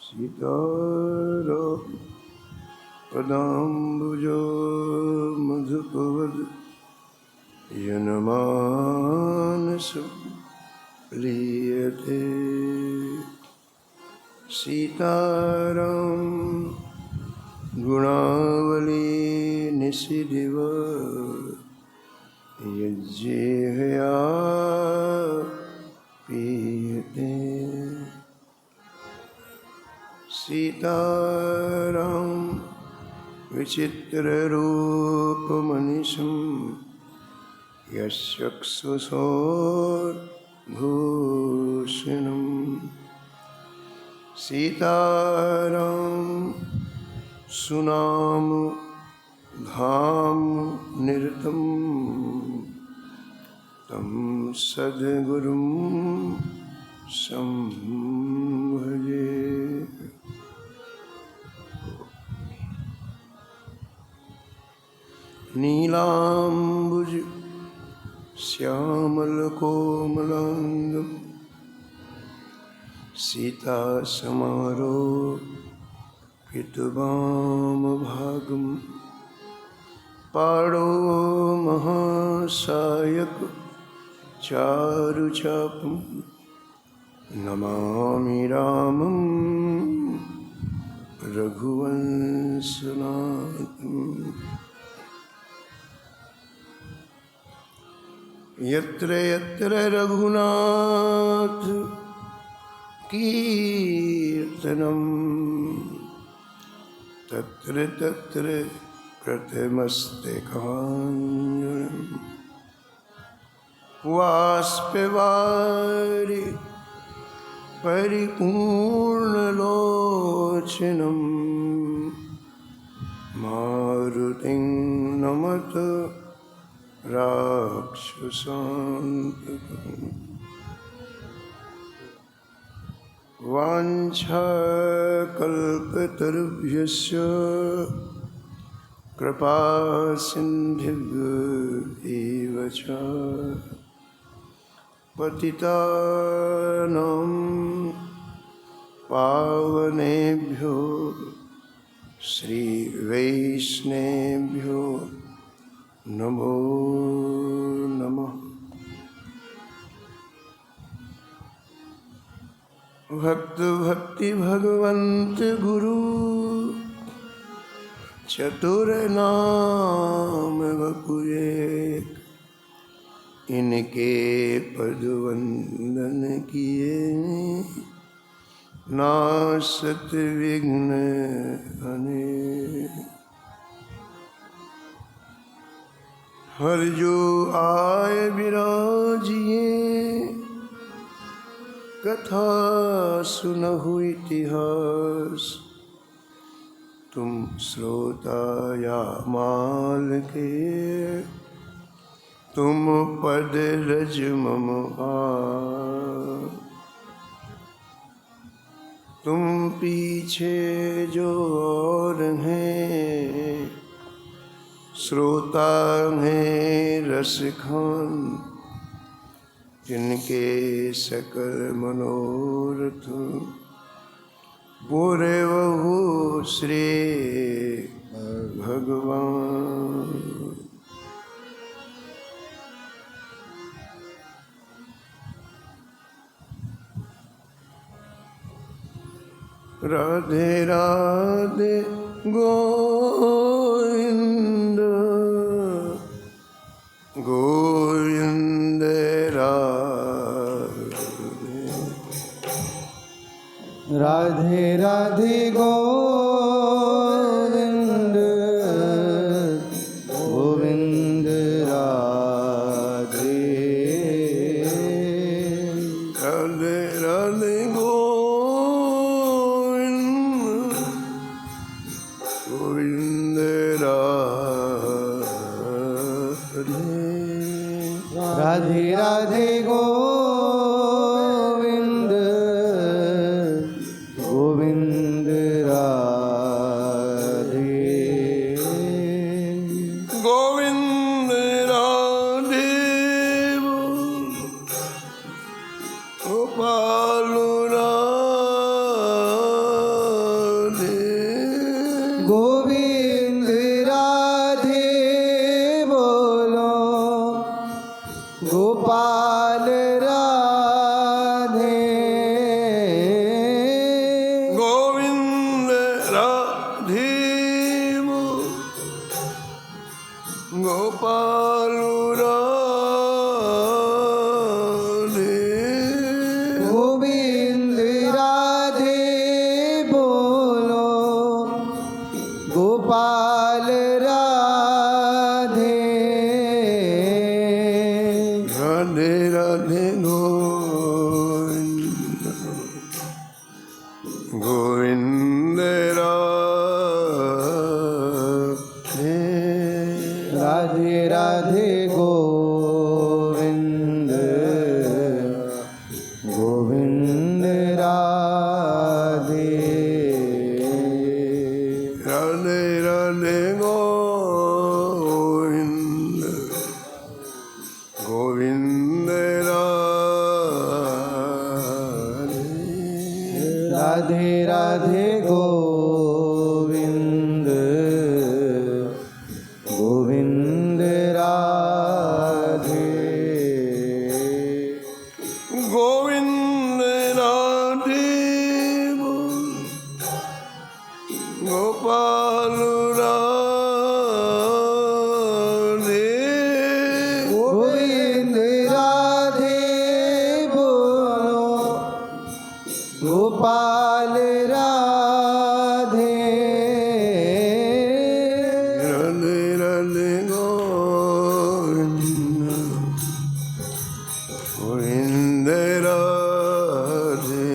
सीताराम पदाम्बुजो मधुपवद यनमानस लीयते। सीताराम गुणावली निशिदिव यज्जेहया पीयते। सीताराम विचित्ररूपमनिशं यश्चक्षुषोर्भूषणम्। सीताराम सुनाम धाम निरतं तं सद्गुरुं संभजे। नीलाम्बुज श्यामलकोमलाङ्गं सीतासमारोपितवामभागं पाणो महासायक चारुचापं नमामि रामं रघुवंशनाथम्। यत्र यत्र रघुनाथ कीर्तनं तत्र तत्र कृतमस्तकाञ्जलिं बाष्पवारि परिपूर्णलोचनं मारुतिं नमत राक्षसान्तकम्। वाञ्छाकल्पतरुभ्यश्च कृपासिन्धुभ्येव च पतितानां पावनेभ्यो श्रीवैष्णवेभ्यो नमो नमः। भक्त भक्ति भगवंत गुरु चतुर नाम बपुए। इनके पद वंदन किए नासत विघ्न अनेक। हर जो आए विराजिए कथा सुनहु इतिहास। तुम श्रोता या माल के तुम पद रज मम आस। तुम पीछे जो और हैं श्रोता हैं रसखान। जिनके सकल मनोरथ पूरे वहु श्री भगवान। राधे राधे गोविंद गोविंद राधे राधे गोविंद गोविंद राधे। राधे राधे गोविंद गोविंद राधे राधे गोविंद गोविंद राधे। गोविंद राधे बोलो गोपाल राधे गोविंद राधे गोपाल राधे गोविंद राधे बोलो गोपाल राधे राधे राधे गोविंद राधे राधे राधे गोविंद गोविंद राधे राधे राधे गोविंद गोविंद राधे राधे गोविंद गोविंद राधे गोविंद राधे गोपाल राधे गोविंद राधे बोलो गोपाल राधे राधे राधे गोविंद गोविंद राधे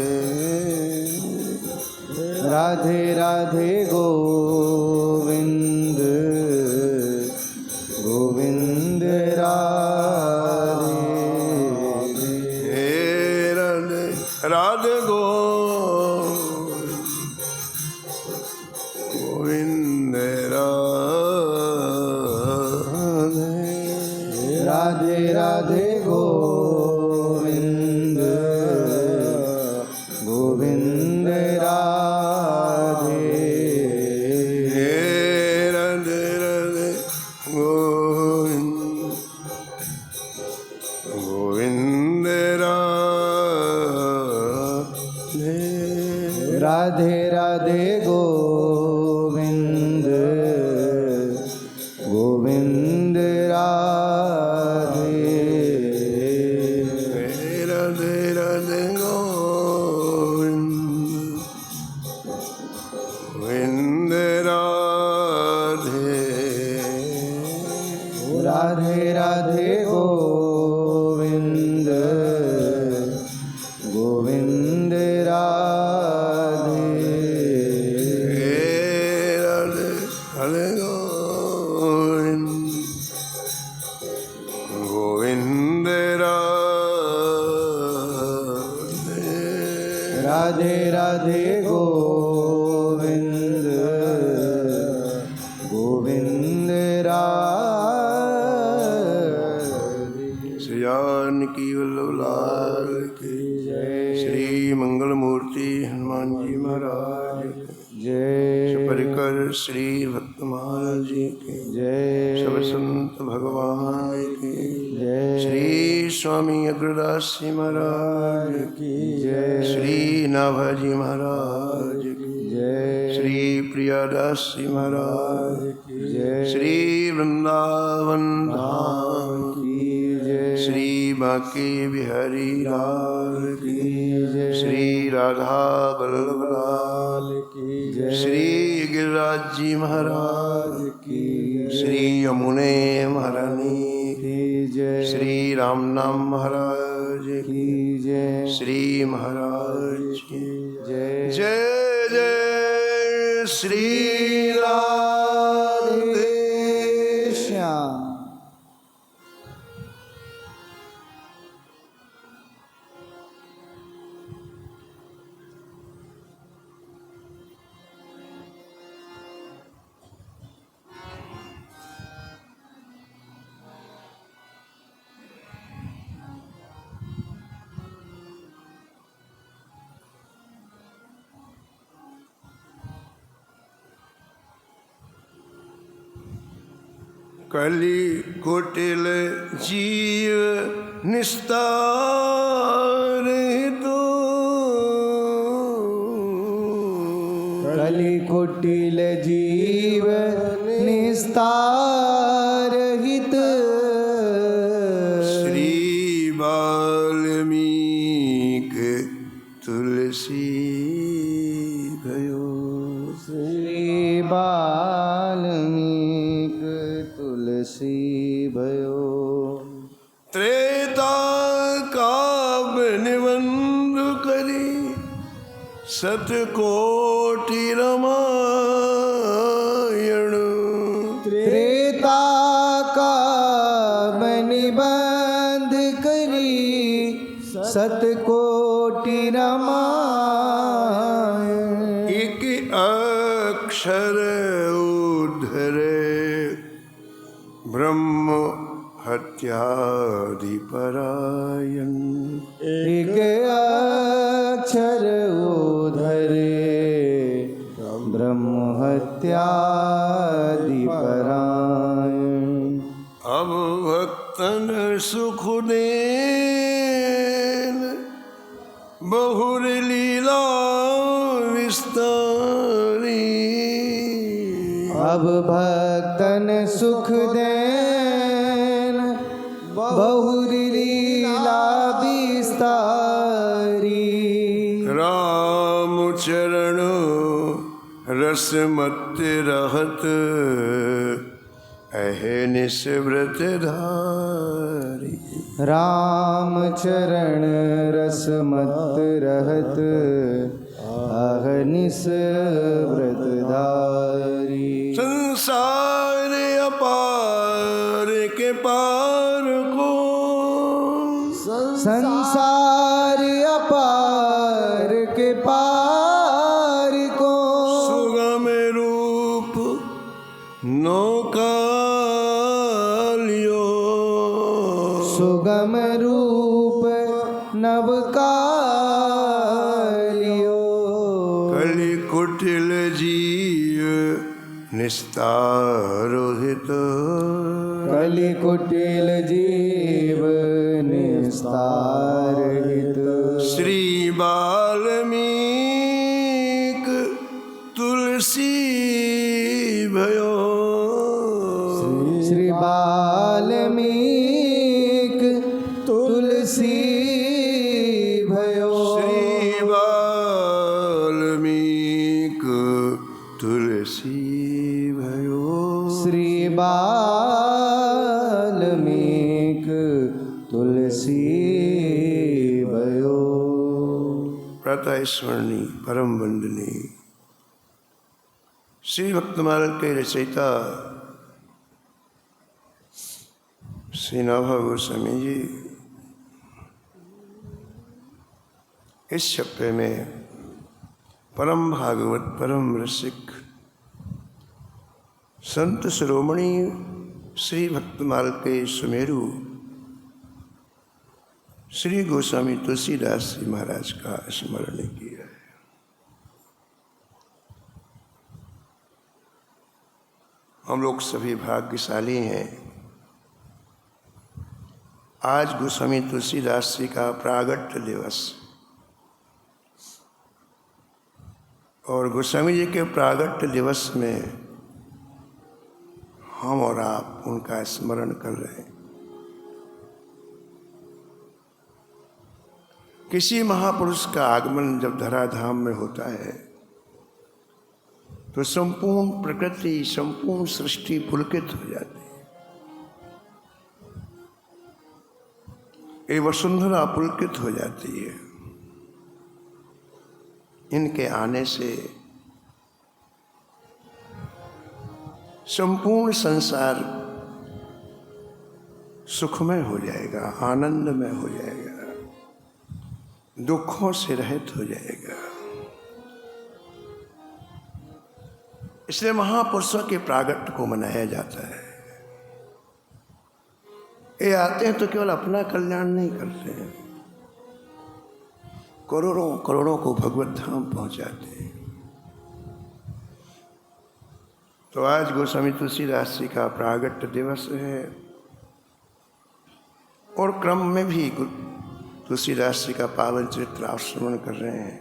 राधे राधे गोविंद गोविंद राधे हे राधे राधे गोविंद राधे राधे गोविंद गोविंद राधे हे राधे राधे गोविंद गोविंद राधे राधे गोविंद गोविंद राधे हे राधे राधे गोविंद गोविंद राधे राधे गोविंद गोविंद राधे हे राधे राधे गोविंद गोविंद राधे राधे गोविंद गोविंद राधे श्री जानकी वल्लभ लाल की श्री मंगल मूर्ति हनुमान जी महाराज की जय परिकर श्री भक्तमाल जी की जय सब संत भगवान की जय श्री स्वामी अग्रदास जी महाराज की जय श्री नाभाजी महाराज की जय श्री प्रियादास जी महाराज की जय श्री वृंदावन धाम की जय श्री बांके बिहारी लाल की जय श्री राधा वल्लभ लाल की जय श्री गिरिराज जी महाराज की श्री यमुने महारानी की जय श्री राम नाम महाराज की जय श्री महाराज की जय जय जय श्री राधे श्याम कलि कुटिल जीव निस्तार तो कलि कुटिल जीव निस्तार हित श्री वाल्मीक तुलसी भयो श्री वाल्मीक तुलसी भयो त्रेता काव्य निबंध करी सतकोटि रामायण त्रेता का निबंध करी सतकोटि रामायण एक अक्षर उद्धरे ब्रह्म हत्यादि परायण एक अक्षर उधरे ब्रह्म हत्यादि परायण अब भक्तन सुख देन बहुर लीला विस्तारी अब भक्तन सुख देन बहुरी लीला विस्तारी राम चरण रसमत रहत अहनिस व्रत धारी राम चरण रसमत रहत अहनिस व्रतधारी संसार अपार के पार को संसार अपार के पार को सुगम रूप नौका लियो सुगम रूप नवकालियो कलि कुटिल जीव निस्तारोहित कलि कुटिल जीव निस्तार हित श्री वाल्मीक तुलसी भयो श्री वाल्मीक तुलसी भयो श्री वाल्मीक तुलसी भयो श्री वाल्मीक तुलसी भयो प्रातः स्मरणी परम वंदनीय श्री भक्तमाल के रचयिता श्री नवभाव गोस्वामी जी इस छप्पे में परम भागवत परम रसिक संत शिरोमणि श्री भक्तमाल के सुमेरु श्री गोस्वामी तुलसीदास जी महाराज का स्मरण किया है। हम लोग सभी भाग्यशाली हैं। आज गोस्वामी तुलसीदास जी का प्रागट्य दिवस और गोस्वामी जी के प्रागट्य दिवस में हम और आप उनका स्मरण कर रहे हैं। किसी महापुरुष का आगमन जब धराधाम में होता है तो संपूर्ण प्रकृति संपूर्ण सृष्टि पुलकित हो जाती है। ये वसुंधरा पुलकित हो जाती है। इनके आने से संपूर्ण संसार सुखमय हो जाएगा, आनंदमय हो जाएगा, दुखों से रहित हो जाएगा। इसलिए महापुरुषों के प्रागट्य को मनाया जाता है। ये आते हैं तो केवल अपना कल्याण नहीं करते हैं, करोड़ों करोड़ों को भगवत धाम पहुंचाते हैं। तो आज गोस्वामी तुलसीदास जी का प्रागट्य दिवस है और क्रम में भी तुलसीदास जी का पावन चरित्र आप श्रवण कर रहे हैं।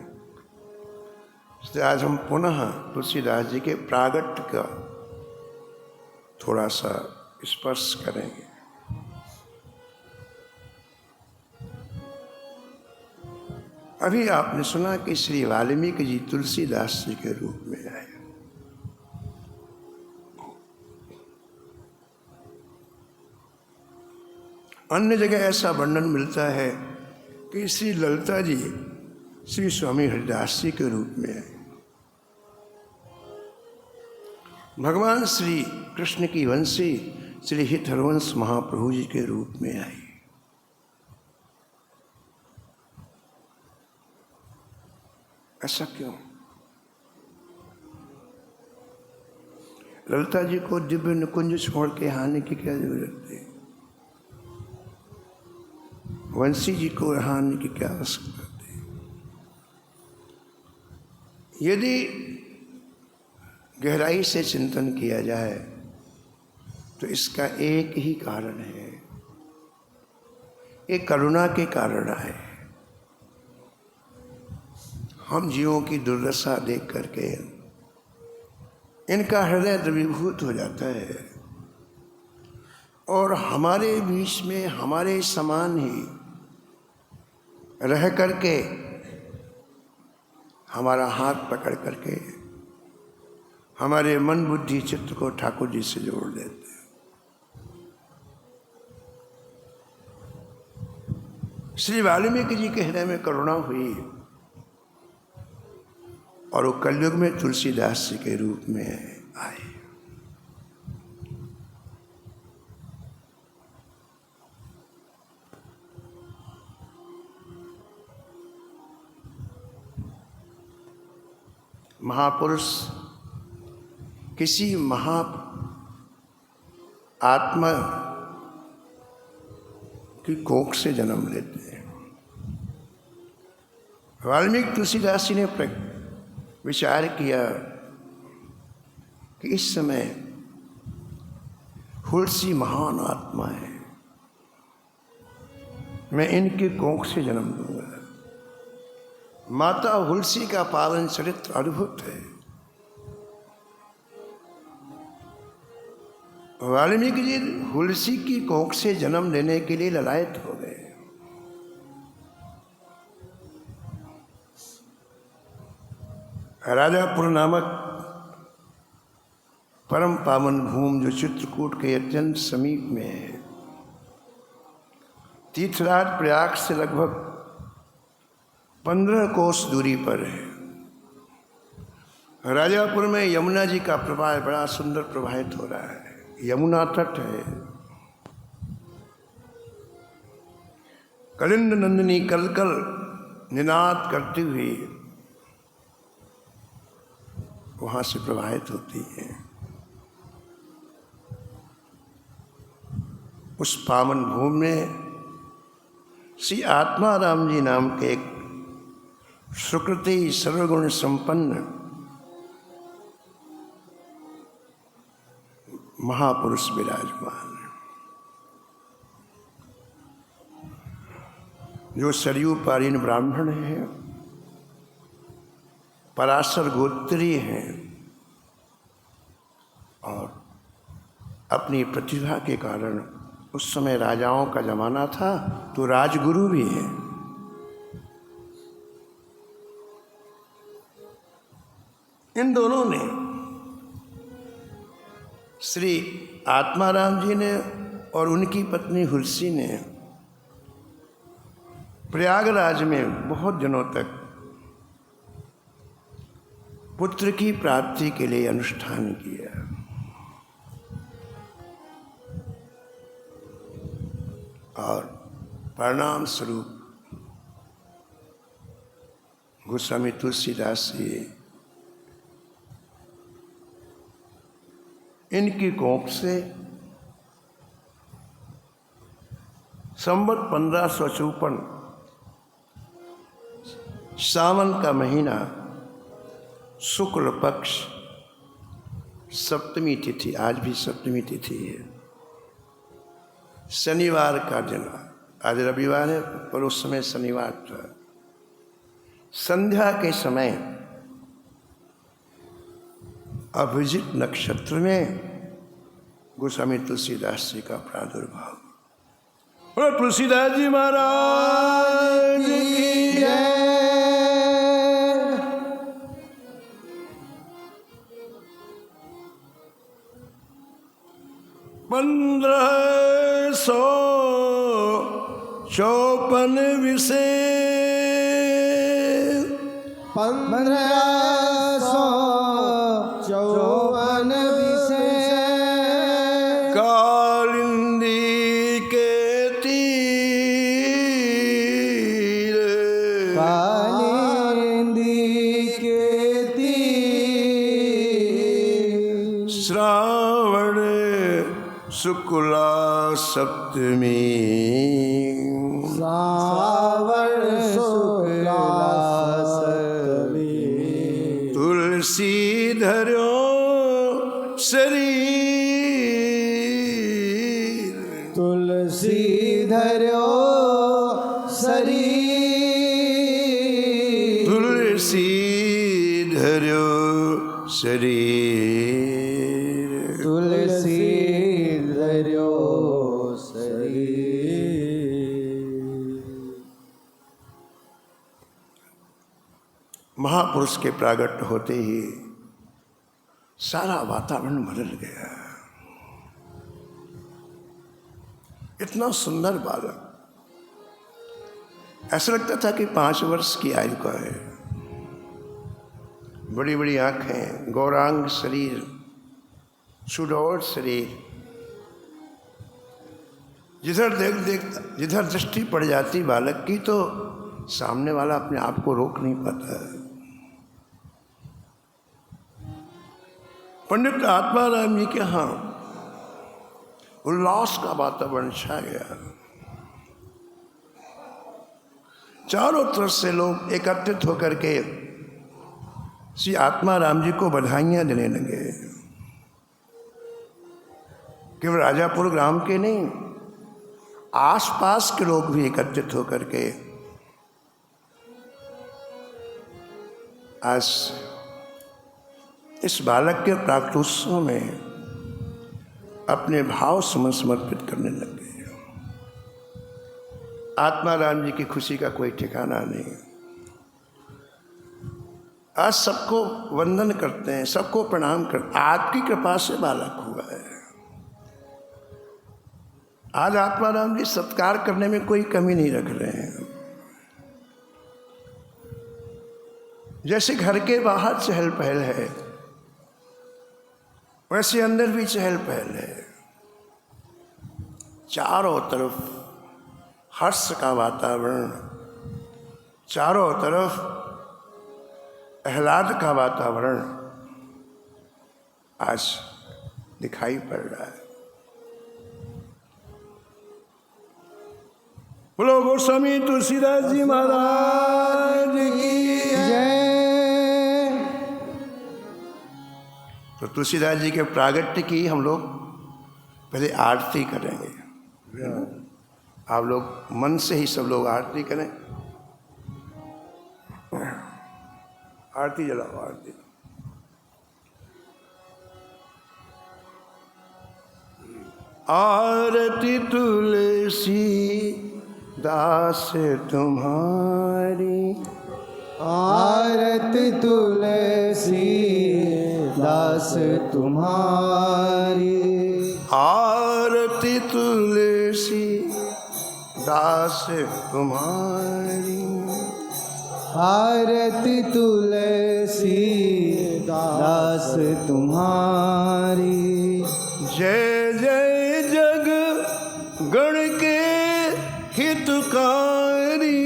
इसलिए आज हम पुनः तुलसीदास जी के प्रागट्य का थोड़ा सा स्पर्श करेंगे। अभी आपने सुना कि श्री वाल्मीकि जी तुलसीदास जी के रूप में आए। अन्य जगह ऐसा वर्णन मिलता है कि श्री ललिता जी श्री स्वामी हरिदास जी के रूप में आए। भगवान श्री कृष्ण की वंशी श्री हित हरवंश महाप्रभु जी के रूप में आई। ऐसा क्यों? ललिता जी को दिव्य निकुंज छोड़ के आने की क्या जरूरत है? वंशी जी को यहाँ आने की क्या आवश्यकता थी? यदि गहराई से चिंतन किया जाए तो इसका एक ही कारण है, ये करुणा के कारण आए। हम जीवों की दुर्दशा देख करके इनका हृदय द्रवीभूत हो जाता है और हमारे बीच में हमारे समान ही रह करके हमारा हाथ पकड़ करके हमारे मन बुद्धि चित्त को ठाकुर जी से जोड़ देते हैं। श्री वाल्मीकि जी के हृदय में करुणा हुई और वो कलयुग में तुलसीदास जी के रूप में आए। महापुरुष किसी महा आत्मा की कोख से जन्म लेते हैं। वाल्मीकि तुलसीदास जी ने विचार किया कि इस समय हुलसी महान आत्मा है, मैं इनकी कोख से जन्म दूंगा। माता हुलसी का पावन चरित्र अद्भुत है। वाल्मीकि जी हुलसी की कोख से जन्म लेने के लिए ललायत हो गए। राजापुर नामक परम पावन भूमि जो चित्रकूट के अत्यंत समीप में है, तीर्थराज प्रयाग से लगभग 15 कोस दूरी पर है। राजापुर में यमुना जी का प्रवाह बड़ा सुंदर प्रवाहित हो रहा है। यमुना तट है। कलिंद नंदिनी कलकल निनाद करती हुई वहां से प्रवाहित होती है। उस पावन भूमि में श्री आत्माराम जी नाम के एक सुकृति सर्वगुण संपन्न महापुरुष विराजमान है, जो सरयू पारीन ब्राह्मण हैं, पराशर गोत्री हैं और अपनी प्रतिभा के कारण उस समय राजाओं का जमाना था तो राजगुरु भी हैं। इन दोनों ने, श्री आत्माराम जी ने और उनकी पत्नी हुलसी ने प्रयागराज में बहुत दिनों तक पुत्र की प्राप्ति के लिए अनुष्ठान किया। और परिणाम स्वरूप गोस्वामी तुलसीदास जी इनकी कोख से संवत 1554 सावन का महीना शुक्ल पक्ष सप्तमी तिथि, आज भी सप्तमी तिथि है, शनिवार का दिन। आज रविवार है पर उस समय शनिवार था। संध्या के समय अभिजित नक्षत्र में गोस्वामी तुलसीदास जी का प्रादुर्भाव। और तुलसीदास जी महाराज की जय। 1554 विशेष 1554 विशेष कालिंदी के तीर कालिंदी के तीर श्रावण शुक्ला सप्तमी श्रावण शुक्ला सप्तमी तुलसी धर्यो शरीर तुलसी धर्यो शरीर तुलसी धर्यो शरीर तुलसी धर्यो शरीर। महापुरुष के प्रागट्य होते ही सारा वातावरण बदल गया। इतना सुंदर बालक, ऐसा लगता था कि 5 वर्ष की आयु का है। बड़ी बड़ी आंखें, गौरांग शरीर, सुडौल शरीर, जिधर दृष्टि पड़ जाती बालक की तो सामने वाला अपने आप को रोक नहीं पाता है। पंडित आत्माराम जी के यहाँ उल्लास का वातावरण छा गया। चारों तरफ से लोग एकत्रित होकर के श्री आत्माराम जी को बधाइयाँ देने लगे। केवल राजापुर ग्राम के नहीं, आसपास के लोग भी एकत्रित होकर के आज इस बालक के प्राकटोत्सव में अपने भाव समर्पित करने लगे। आत्माराम जी की खुशी का कोई ठिकाना नहीं। आज सबको वंदन करते हैं, सबको प्रणाम करते हैं। आपकी कृपा से बालक हुआ है। आज आत्माराम जी सत्कार करने में कोई कमी नहीं रख रहे हैं। जैसे घर के बाहर चहल पहल है, वैसे अंदर भी चहल पहल है। चारों तरफ हर्ष का वातावरण, चारों तरफ आह्लाद का वातावरण आज दिखाई पड़ रहा है। बोलो गोस्वामी तुलसीदास जी महाराज की जय। तो तुलसीदास जी के प्रागट्य की हम लोग पहले आरती करेंगे। आप लोग मन से ही सब लोग आरती करें। आरती जलाओ, आरती। आरती तुलसी दास तुम्हारी, आरती तुलसी दास तुम्हारी, आरती तुलसी दास तुम्हारी, आरती तुलसी दास तुम्हारी। जय जय जग गण के हितकारी,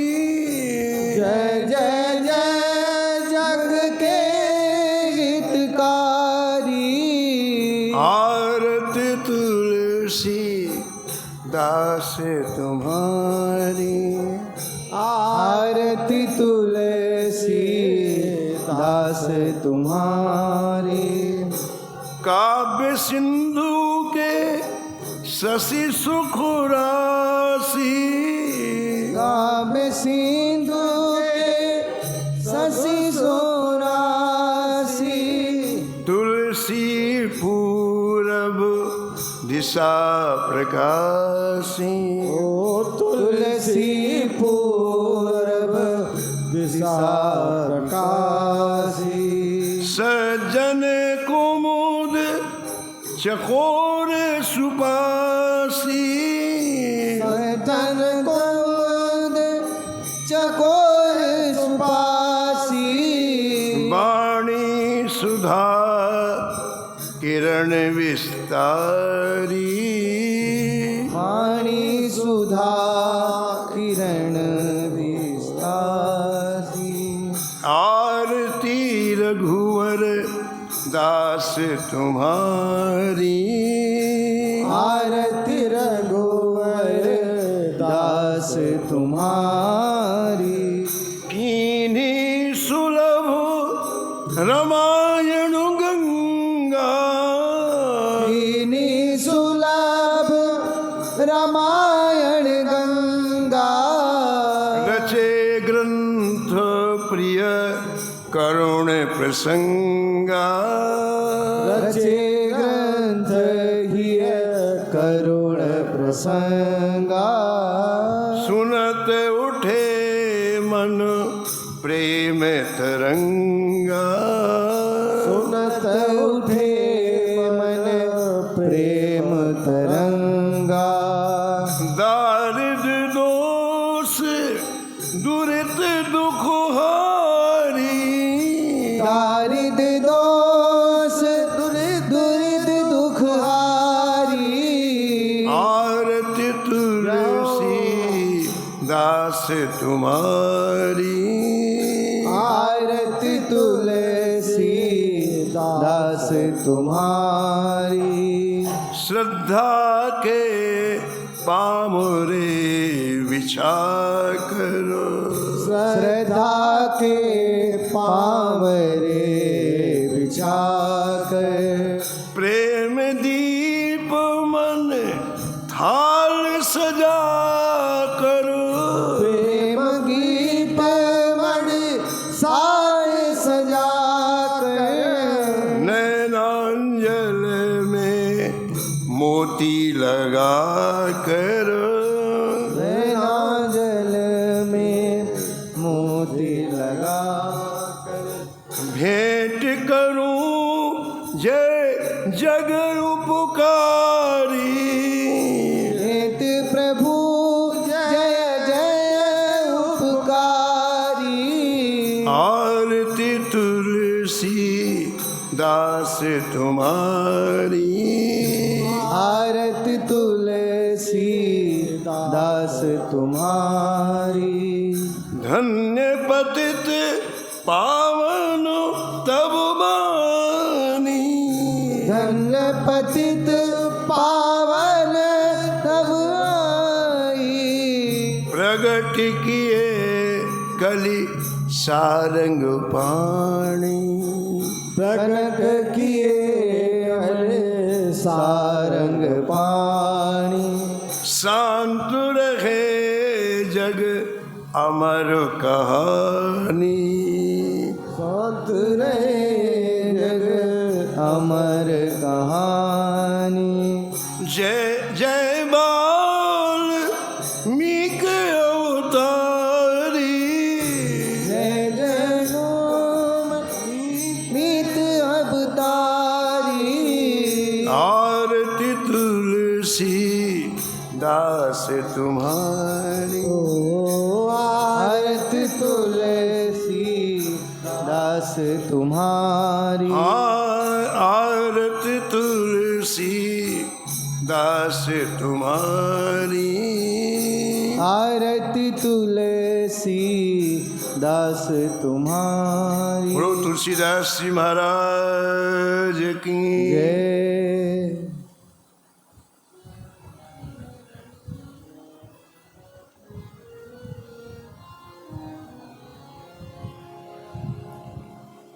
जय जय जय जग के हितकारी, आरती तुलसी दास तुम्हारी, आरती तुलसी दास तुम्हारी। काव्य सिंधु के शशि सुख राशि, काव्य सिंधु के शशि सोरासी, तुलसी पूरब दिशा प्रकाशी, ओ तुलसी पूरब दिशा प्रकाशी, सज्जन कुमुद चकोर सुपासी, सज्जन कुमुद चकोर सुपासी, वाणी सुधा किरण विस्तारी, वाणी सुधा किरण विस्तासी, आरती रघुवर दास तुम्हारी, आरती रघुवर दास तुम्हारी, कीन्ही सुलभ रामायण गंगा, कीन्ही सुलभ रामायण गंगा, रचे ग्रंथ प्रिय करुण प्रसंगा, रचे ग्रंथ हिय करुण प्रसंगा, सुनत उठे मन प्रेम तरंगा, सुनत उठे मन प्रेम तरंगा, दारिद दोष दुरित दुख हारी, दारिद दोष दुरित दुख हारी, आरती तुलसी दास तुम्हारी, आरती तुलसी दास तुम्हारी, श्रद्धा के पामुरे विछा करो, श्रद्धा के पावरे विचाकर, प्रेम दीप मन थाल सजा करो, प्रेम गीत मन साय सजा कर, नैनांजल में मोती लगा करो, नैनांजल में मोती लगा कर, भेंट करूं जय जग उपकारी, भेंट प्रभु जय जय उपकारी, आरती तुलसी दास तुम्हारी, आरती तुलसी दास तुम्हारी, धन्य पतित पावन तब बानी, धन्य पतित पावन तब आई, प्रगट किए कली सारंग पाणी, प्रकट किए हरे सारंग पानी, शांत रहे जग अमर कहानी, शांत रहे जग अमर कहानी, जय जय बाल मीक अवतारी, जय जय नोम मीत अवतारी, आरती तुलसी दास तुम्हारी, ओ आरती तुलसी दास तुम्हारी, आरती तुलसी दास तुम्हारी, आरती तुलसी दास तुम्हारी, बोलो तुलसीदास जी महाराज की जय।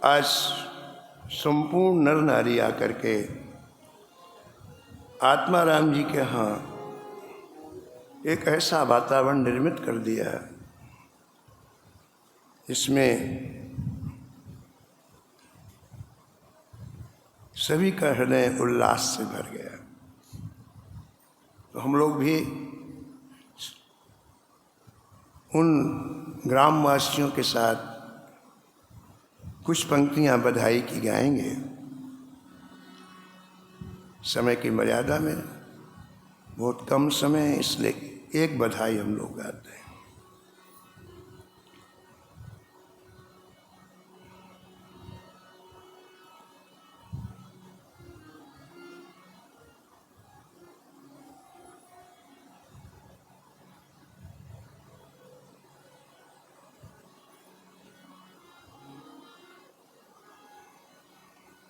आज संपूर्ण नर नारी आकर के आत्माराम जी के यहाँ एक ऐसा वातावरण निर्मित कर दिया इसमें सभी का हृदय उल्लास से भर गया। तो हम लोग भी उन ग्रामवासियों के साथ कुछ पंक्तियां बधाई की गाएंगे। समय की मर्यादा में बहुत कम समय है, इसलिए एक बधाई हम लोग गाते हैं।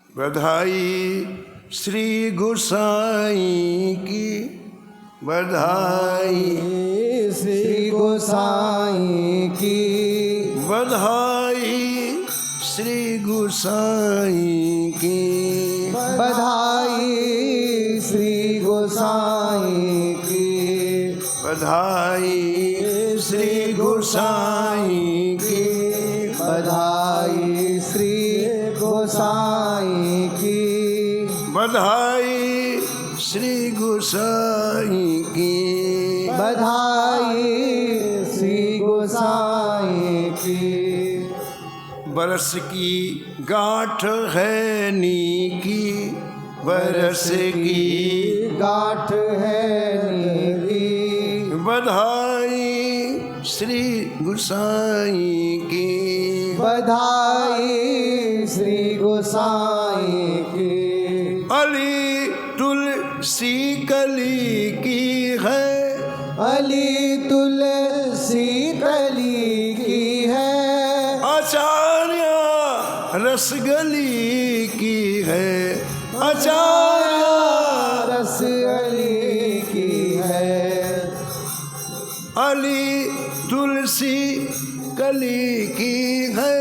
बधाई श्री गोसाई की, बधाई श्री गोसाई की, बधाई श्री गोसाई की, बधाई श्री गोसाई की, बधाई श्री गोसाई की, बधाई श्री गोसाई की, बधाई श्री गोसाई की, बधाई श्री गोसाई की। बरस की गांठ है नीकी, बरस की गांठ है नीकी, बधाई श्री गोसाई की, बधाई श्री गोसाई की। अली तुलसी कली की है, अली तुलसी कली की है, आचार्य रसगली की है, आचार्य रस अली की है, अली तुलसी कली की है,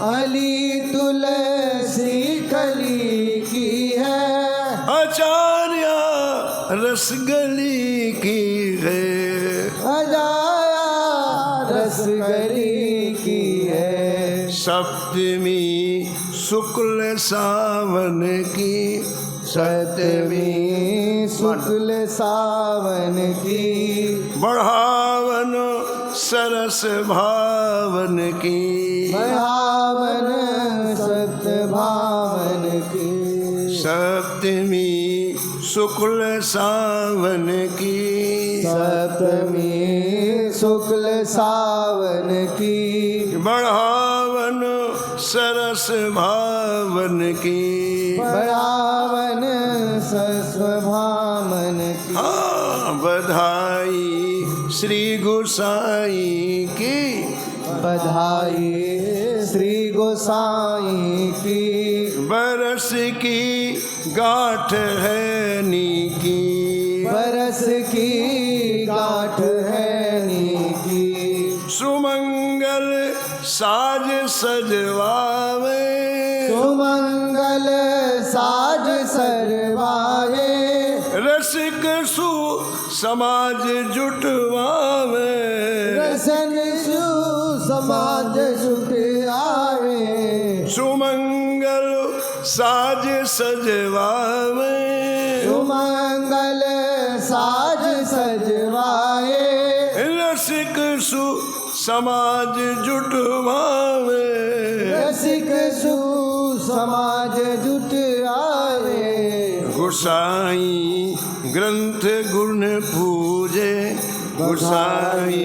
अली तुलसी कली की है, आचार्य रसगली की है, अजाया रसगली की है। सप्तमी शुक्ल सावन की, सप्तमी शुक्ल सावन की, बढ़ावन सरस भावन की, बढ़ावन सत भावन की, सप्तमी शुक्ल सावन की, सप्तमी शुक्ल सावन की, बढ़ावन सरस भावन की, बढ़ावन सस्व भावन की। हाँ, बधाई श्री गोसाई की, बधाई श्री गोसाई की, बरस की गांठ है नीकी, बरस की गांठ है नीकी, सुमंगल साज सजवावे, सुमंगल साज सरवाए, रसिक सु समाज जुटवावे, रसन सु समाज जुट आवे, सुमंगल साज सजवावे, सुमंगल साज सजवाए, रसिक सु समाज जुटवावे, रसिक सु समाज जुट आवे, गोसाई ग्रंथ गुण पूजे, गोसाई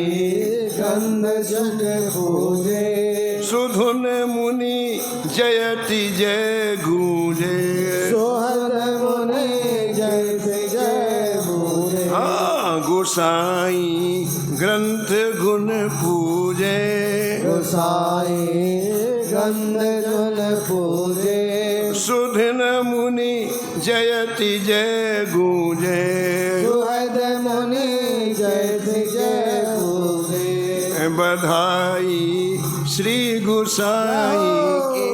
गंध जग पूजे, सुधुन मुनि जयति जय गूंजे, सोहर मुनि जय जय पूजे, हाँ, गोसाई ग्रंथ गुण पूजे, गोसाई गंध गुण पूजे, सुधुन मुनि जयति जय गूंजे, सुहद मुनि जय जय पूजे, बधाई श्री गोसाई की,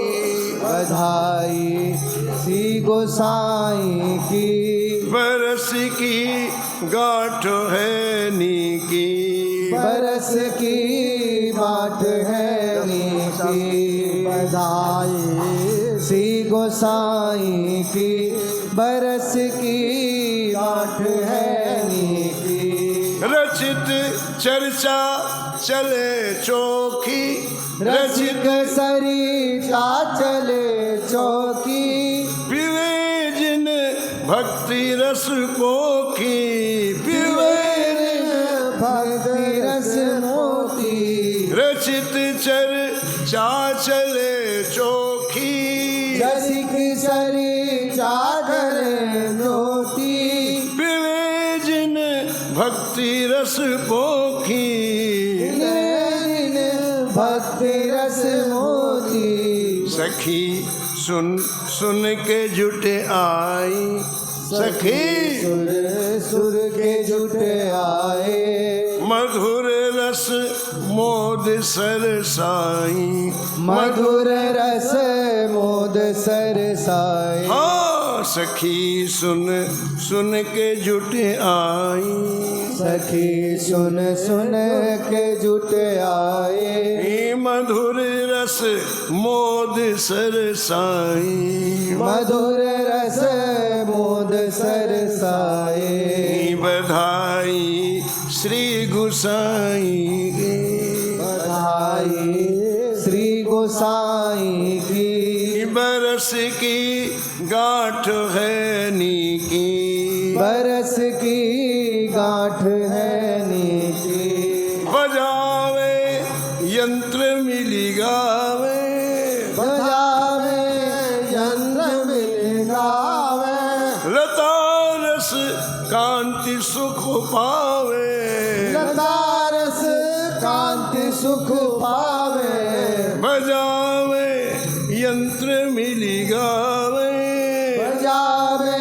बधाई श्री गोसाई की। बरस की गांठ है नीकी, बरस की बाट है नीकी, बधाई श्री गोसाई की। बरस की बाट है नीकी, रचित चर्चा चले चौकी, रसिक सरिता चले चौकी। पिवे जिन भक्ति रस पोखी, पिवे भक्ति रस मोती। रचित चर्चा चले चौकी, रसिक सरिता चले मोती। पिवे जिन भक्ति रस पोखी, भक्ति रस मोती। सखी सुन सुन के जुटे आई, सखी सुर सुर के जुटे आए। मधुर रस मोद सरसाई, मधुर रस मोद सरसाई। हाँ सखी सुन सुन के जुटे आई, सखी सुन सुन के जुटे आए। मधुर रस मोद सरसाई, मधुर रस मोद सरसाए। बधाई श्री गोसाई की, बधाई श्री गोसाई की। बरस की गांठ है नीकी, बरस की गांठ है नीकी। बजावे यंत्र मिली गावे, बजावे यंत्र मिल गावे। लता रस कांति सुख पावे, लता रस कांति सुख पावे। बजावे यंत्र मिली गावे, बजावे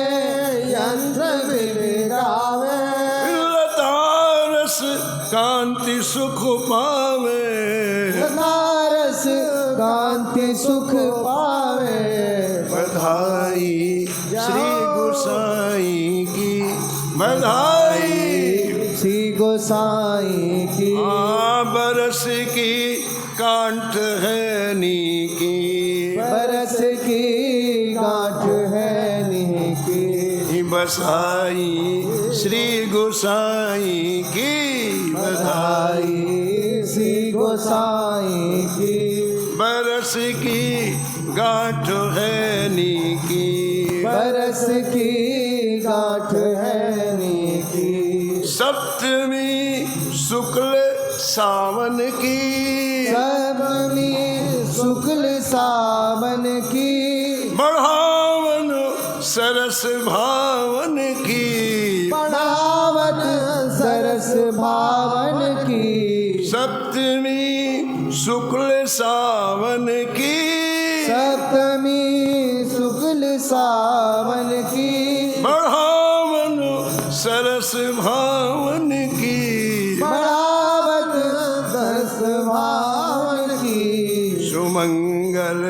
यंत्र मिल गावे। लता रस कांति सुख पावे, लता रस कांति सुख पावे। बधाई श्री गोसाई की, बधाई श्री गोसाई की। बरस की कांठ है नीकी, बरस की गांठ है नीकी। बसाई श्री गोसाई की, बधाई श्री गोसाई की। बरस की गांठ है नीकी, बरस की गांठ है नीकी। सप्तमी शुक्ल सावन की, सप्तमी शुक्ल सावन की। बढ़ावन सरस भावन की, बढ़ावन सरस भावन की। सप्तमी शुक्ल सावन की, सप्तमी शुक्ल सावन की। बढ़ावन सरस भावन की, बढ़ावत दस भावन की। सुमंगल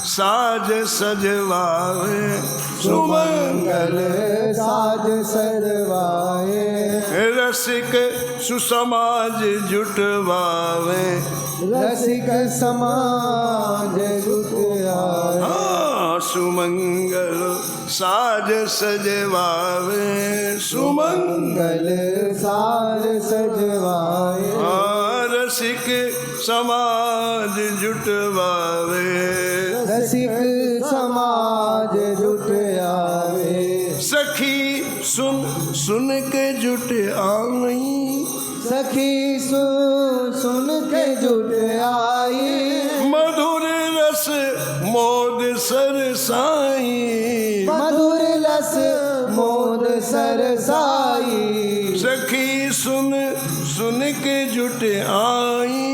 साज सजवावे, सुमंगल साज सजवाए। रसिक सुसमाज जुटवावे, रसिक समाज जुट आए। हाँ सुमंगल साज सजवावे, सुमंगल मंगल साज सजवाए। रसिक समाज जुटवावे, रसिक समाज जुट आवे। सखी सुन सुन के जुट आई, सखी सुन के जुट आई। मधुर रस मोद सरसाई, मधुर रस मोद सरसाई। सखी सुन सुन के जुट आई,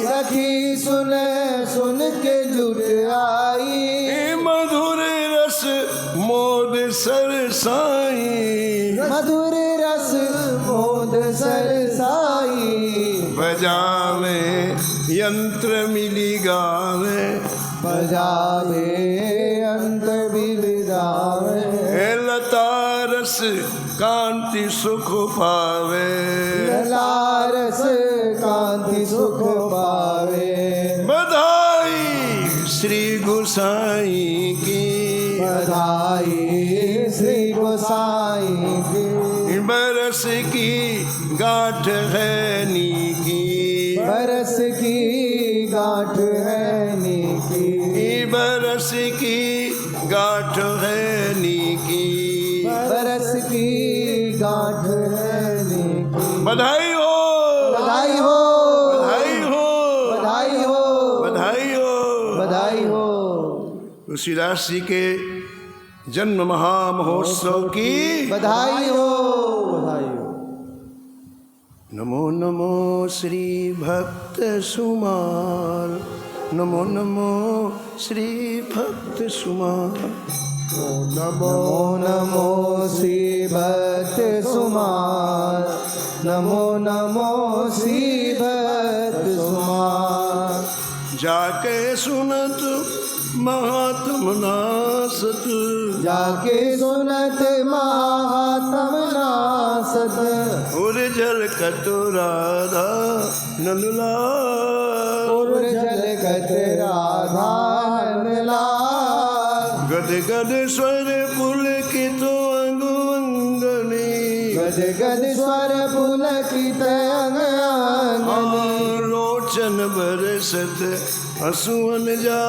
सखी सुन के जुट आई। मधुर रस मोद सरसाई, मधुर रस मोद सरसाई। बजावे यंत्र मिली गावे, बजावे बिलदावे हे लता रस कांति सुख पावे लारस कांति सुख पावे बधाई श्री गोसाई की बधाई श्री गोसाई की बरस की गांठ है नीकी बरस की गांठ है नीकी बरस की गांठ है नीकी बरस की गांठ है नीकी बधाई हो बधाई हो बधाई हो बधाई हो बधाई हो बधाई हो तुलसीदास जी के जन्म महामहोत्सव की बधाई हो बधाई हो नमो नमो श्री भक्त सुमाल नमो नमो श्री भक्त सुमाल नमो नमो श्री भक्त सुमार नमो नमो श्री भक्त सुमार जाके सुनत महात्म नासत जाके सुनत महात्म नासत उर्जल कतु राधा नंदलाल उर्जल कत राधा नंदलाल गद गद स्वर पुलकित अंगनी गद गद स्वर पुलकित अंगनी लोचन बरसत असुवन जा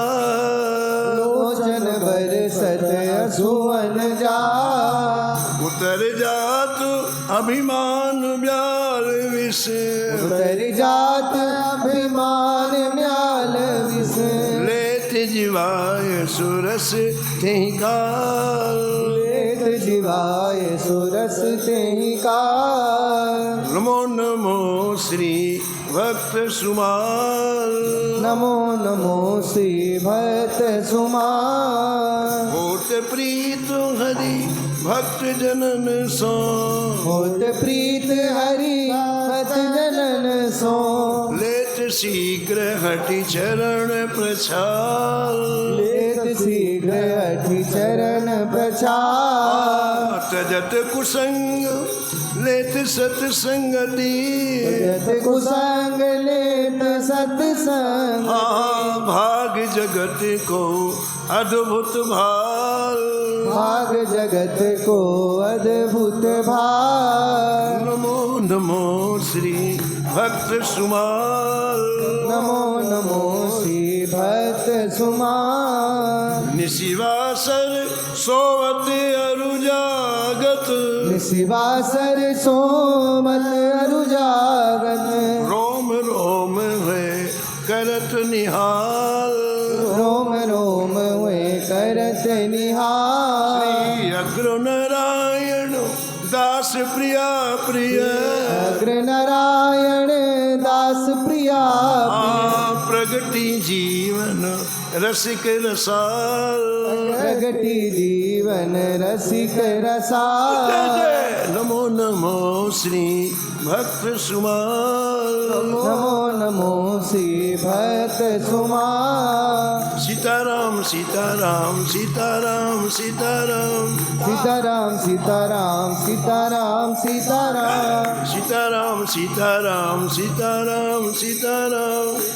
लोचन बरसत असुवन जा उतर जात अभिमान ब्याल विष उतर जात अभिमान म्याल विष लेत जीवाय सुरस तेहि काल लेत जीवाय सुरस तेहि काल नमो नमो श्री भक्त सुमाल नमो नमो श्री भक्त सुमार होत प्रीत हरि भक्त जनन सो होत प्रीत हरि भक्त जनन सो लेत शीघ्र हटि चरण प्रछाल लेत शीघ्र हठि चरण प्रचार तजत कुसंग लेत सत्संगति यत कुसंग लेत सत्संग भाग जगत को अद्भुत भाल भाग जगत को अद्भुत भाग नमो नमो श्री भक्त सुमाल नमो नमो श्री भक्त सुमार निशिवासर सोवत अरुजागत शिवासर सोमत अरुजागत रोम रोम है करत निहाल रोम रोम वे करत निहार श्री अग्र नारायण दास प्रिया प्रिय अग्र नारायण दास प्रिया प्रगति जीवन रसिक रसाल प्रगति जीवन रसिक रसाल नमो नमो श्री भक्त सुमाल नमो नमो श्री भक्त सुमार सीताराम सीताराम सीताराम सीताराम सीताराम सीताराम सीताराम सीताराम सीताराम सीताराम सीताराम सीताराम